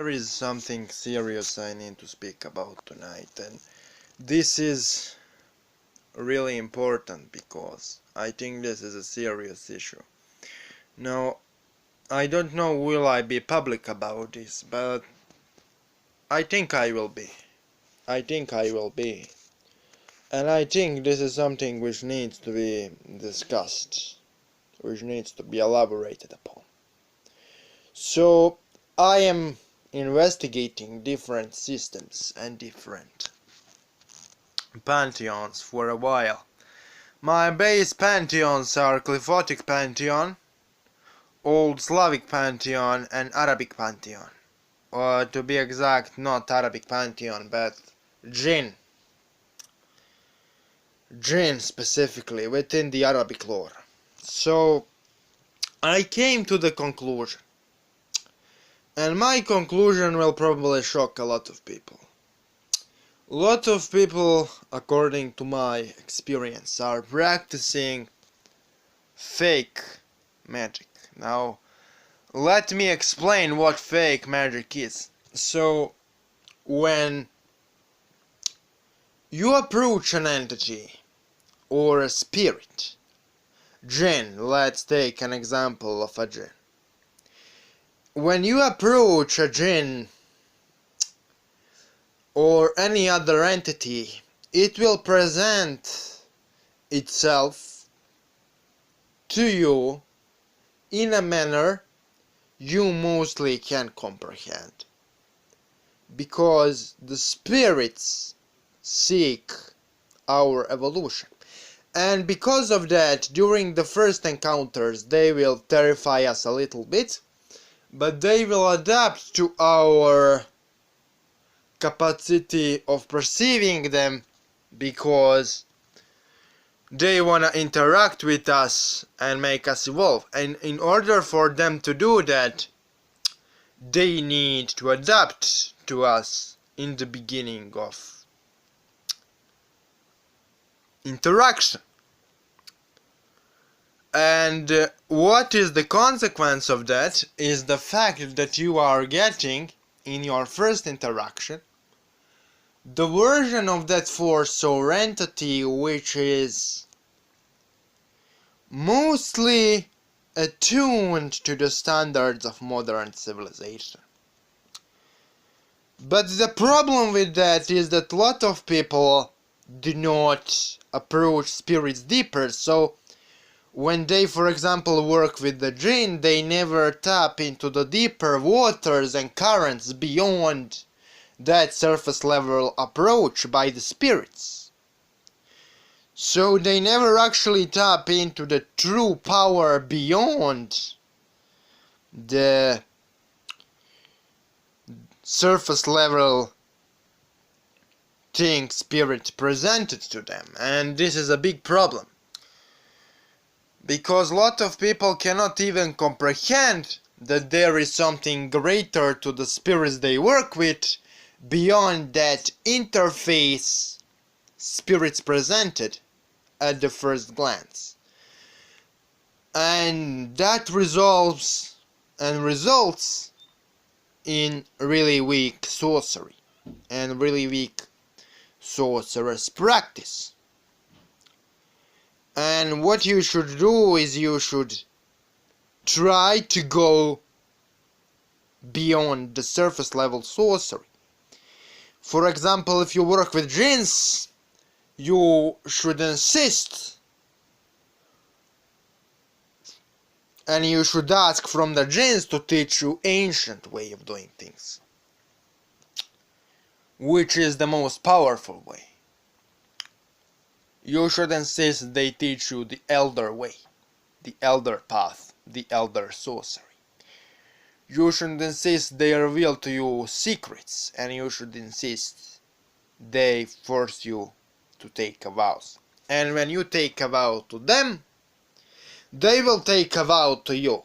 There is something serious I need to speak about tonight, and this is really important because I think this is a serious issue. Now, I don't know will I be public about this, but I think I will be. I think I will be. And I think this is something which needs to be discussed, which needs to be elaborated upon. So, I am investigating different systems and different pantheons for a while. My base pantheons are Cliphotic Pantheon, Old Slavic Pantheon, and Arabic Pantheon. Or to be exact, not Arabic Pantheon, but Jinn. Jinn specifically, within the Arabic lore. So, I came to the conclusion. And my conclusion will probably shock a lot of people. A lot of people, according to my experience, are practicing fake magic. Now, let me explain what fake magic is. So, when you approach an entity or a spirit, Jinn, let's take an example of a Jinn. When you approach a Jinn or any other entity, it will present itself to you in a manner you mostly can comprehend, because the spirits seek our evolution, and because of that, during the first encounters they will terrify us a little bit, but they will adapt to our capacity of perceiving them because they want to interact with us and make us evolve. And in order for them to do that, they need to adapt to us in the beginning of interaction. And what is the consequence of that is the fact that you are getting, in your first interaction, the version of that force or entity which is mostly attuned to the standards of modern civilization. But the problem with that is that a lot of people do not approach spirits deeper, so when they, for example, work with the Jinn, they never tap into the deeper waters and currents beyond that surface level approach by the spirits. So they never actually tap into the true power beyond the surface level thing spirit presented to them. And this is a big problem, because a lot of people cannot even comprehend that there is something greater to the spirits they work with beyond that interface spirits presented at the first glance. And that results in really weak sorcery and really weak sorcerer's practice. And what you should do is you should try to go beyond the surface level sorcery. For example, if you work with jinns, you should insist and you should ask from the jinns to teach you ancient way of doing things, which is the most powerful way. You should insist they teach you the elder way, the elder path, the elder sorcery. You should insist they reveal to you secrets, and you should insist they force you to take a vow. And when you take a vow to them, they will take a vow to you.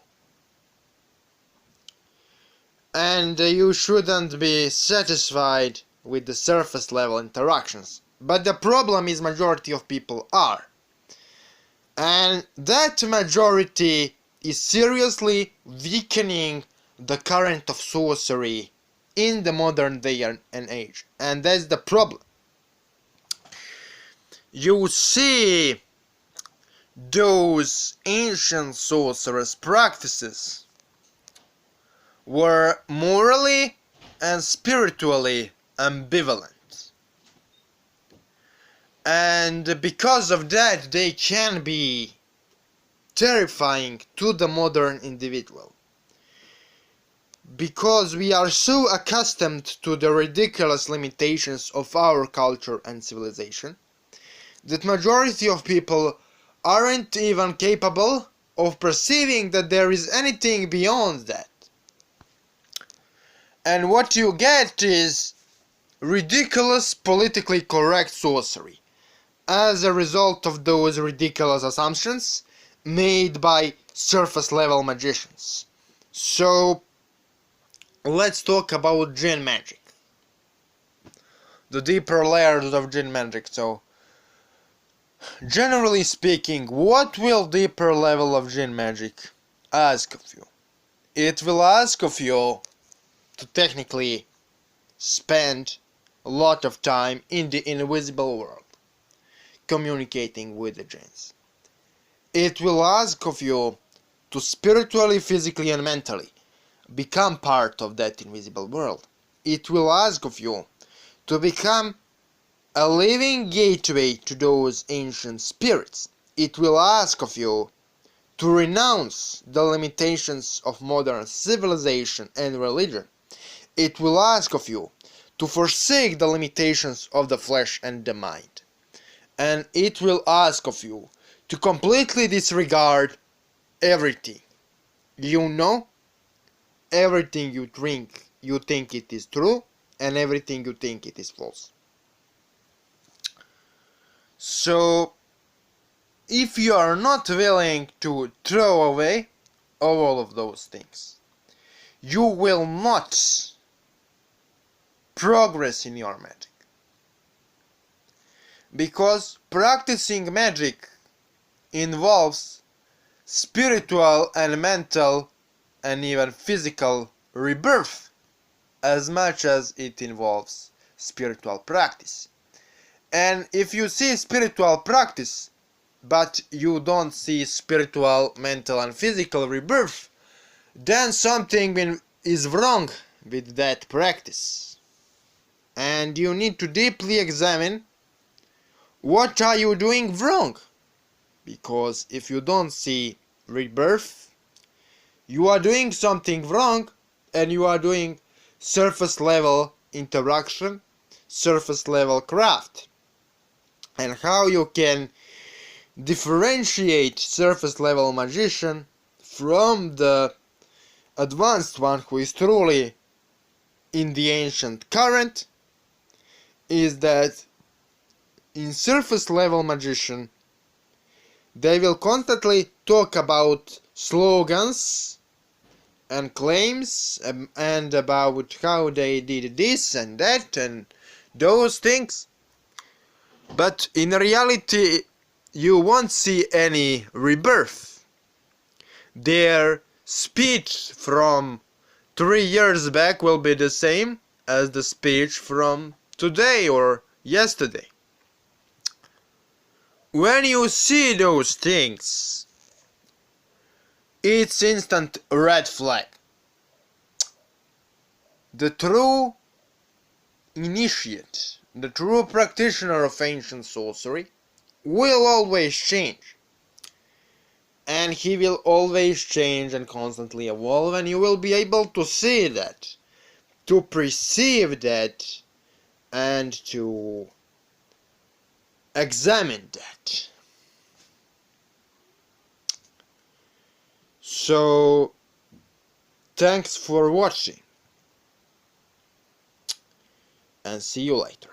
And you shouldn't be satisfied with the surface level interactions. But the problem is majority of people are. And that majority is seriously weakening the current of sorcery in the modern day and age, and that's the problem. You see those ancient sorcerers' practices were morally and spiritually ambivalent, and because of that they can be terrifying to the modern individual, because we are so accustomed to the ridiculous limitations of our culture and civilization that majority of people aren't even capable of perceiving that there is anything beyond that. And what you get is ridiculous politically correct sorcery as a result of those ridiculous assumptions made by surface level magicians. So let's talk about Jinn magic, the deeper layers of Jinn magic. So generally speaking, what will deeper level of Jinn magic ask of you? It will ask of you to technically spend a lot of time in the invisible world, communicating with the jinns. It will ask of you to spiritually, physically and mentally become part of that invisible world. It will ask of you to become a living gateway to those ancient spirits. It will ask of you to renounce the limitations of modern civilization and religion. It will ask of you to forsake the limitations of the flesh and the mind. And it will ask of you to completely disregard everything you know, everything you think it is true, and everything you think it is false. So if you are not willing to throw away all of those things, you will not progress in your magic. Because practicing magic involves spiritual and mental and even physical rebirth as much as it involves spiritual practice. And if you see spiritual practice but you don't see spiritual, mental and physical rebirth, then something is wrong with that practice. And you need to deeply examine what are you doing wrong. Because if you don't see rebirth, you are doing something wrong, and you are doing surface level interaction, surface level craft. And how you can differentiate surface level magician from the advanced one who is truly in the ancient current is that in surface level magician they will constantly talk about slogans and claims and about how they did this and that and those things, but in reality you won't see any rebirth. Their speech from 3 years back will be the same as the speech from today or yesterday. When you see those things, it's instant red flag. The true initiate, the true practitioner of ancient sorcery will always change. And he will always change and constantly evolve, and you will be able to see that, to perceive that, and to examine that. So, thanks for watching, and see you later.